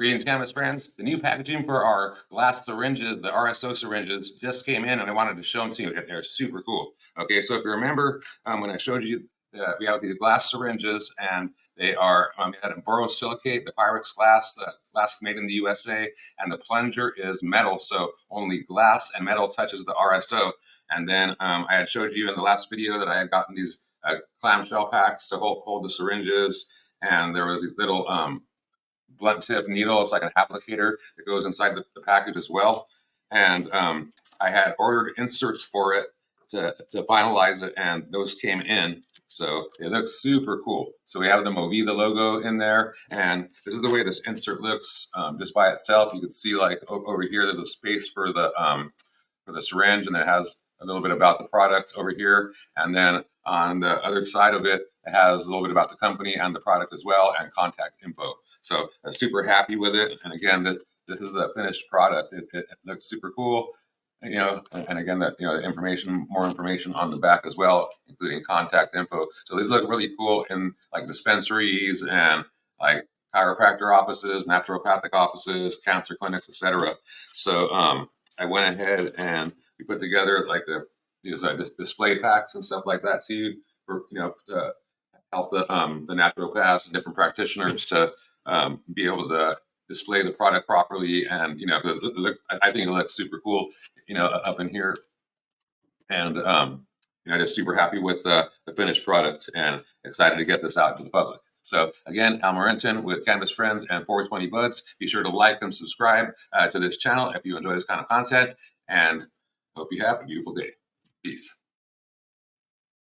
Greetings, Cannabis Friends. The new packaging for our glass syringes, the RSO syringes, just came in, and I wanted to show them to you. They're super cool. Okay, so if you remember when I showed you, we have these glass syringes, and they are made out of borosilicate, the Pyrex glass. The glass is made in the USA, and the plunger is metal, so only glass and metal touches the RSO. And then I had showed you in the last video that I had gotten these clamshell packs to hold the syringes, and there was these little blunt tip needle. It's like an applicator that goes inside the package as well. And I had ordered inserts for it to finalize it, and those came in. So it looks super cool. So we have the Movida logo in there, and this is the way this insert looks just by itself. You can see like over here, there's a space for the syringe, and it has a little bit about the product over here. And then on the other side of it, it has a little bit about the company and the product as well, and contact info. So I'm super happy with it. And again, this is the finished product. It looks super cool. And again, the information, more information on the back as well, including contact info. So these look really cool in like dispensaries and like chiropractor offices, naturopathic offices, cancer clinics, etc. So I went ahead and we put together like these display packs and stuff like that too, for to help the naturopaths and different practitioners to be able to display the product properly. And I think it looks super cool, up in here. And just super happy with the finished product and excited to get this out to the public. So again, Al Morenton with Cannabis Friends and 420 Buds. Be sure to like and subscribe to this channel if you enjoy this kind of content, and hope you have a beautiful day. Peace.